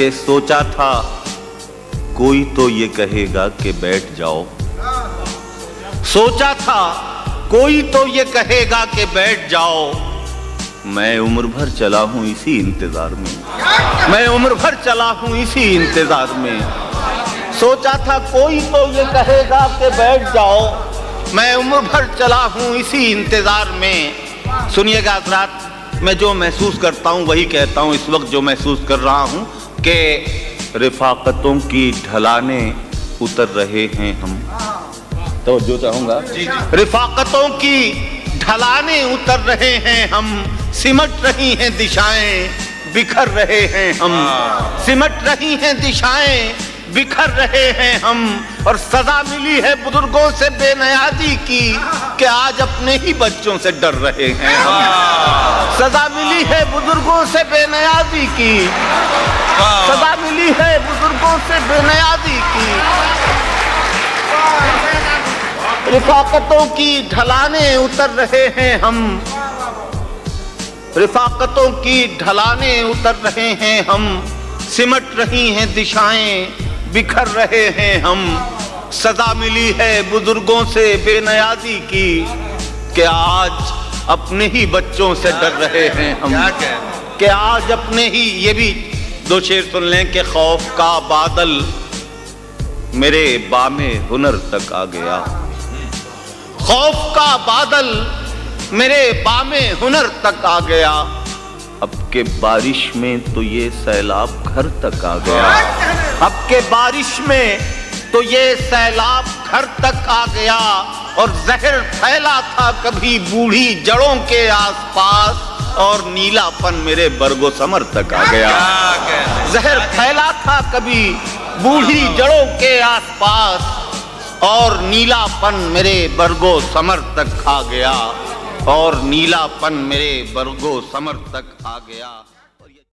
کہ سوچا تھا کوئی تو یہ کہے گا کہ بیٹھ جاؤ، سوچا تھا کوئی تو یہ کہے گا کہ بیٹھ جاؤ، میں عمر بھر چلا ہوں اسی انتظار میں، میں عمر بھر چلا ہوں اسی انتظار میں، سوچا تھا کوئی تو یہ کہے گا کہ بیٹھ جاؤ، میں عمر بھر چلا ہوں اسی انتظار میں۔ سنیے گا حضرات، میں جو محسوس کرتا ہوں وہی کہتا ہوں۔ اس وقت جو محسوس کر رہا ہوں کہ رفاقتوں کی ڈھلانے اتر رہے ہیں ہم، توجہ چاہوں گا، رفاقتوں کی ڈھلانے اتر رہے ہیں ہم، سمٹ رہی ہیں دشائیں بکھر رہے ہیں ہم، سمٹ رہی ہیں دشائیں بکھر رہے ہیں ہم، اور سزا ملی ہے بزرگوں سے بے نیازی کی کہ آج اپنے ہی بچوں سے ڈر رہے ہیں ہم، سزا ملی ہے بزرگوں سے بے نیازی کی، سزا ملی ہے بزرگوں سے بے نیازی کی، رفاقتوں کی ڈھلانے اتر رہے ہیں ہم، رفاقتوں کی ڈھلانے اتر رہے ہیں ہم، سمٹ رہی ہیں دشائیں بکھر رہے ہیں ہم، سزا ملی ہے بزرگوں سے بے نیازی کی کہ آج اپنے ہی بچوں سے ڈر رہے ہیں ہم، کہ آج اپنے ہی۔ یہ بھی دو شعر سن لیں کہ خوف کا بادل میرے بام ہنر تک آ گیا، خوف کا بادل میرے بام ہنر تک آ گیا، اب کے بارش میں تو یہ سیلاب گھر تک آ گیا، اب کے بارش میں تو یہ سیلاب گھر تک آ گیا، اور زہر پھیلا تھا کبھی بوڑھی جڑوں کے آس پاس، اور نیلا پن میرے برگ و ثمر تک آ گیا، زہر پھیلا تھا کبھی بوڑھی جڑوں کے آس پاس، اور نیلا پن میرے برگ و ثمر تک آ گیا، اور نیلا پن میرے برگ و ثمر تک آ گیا۔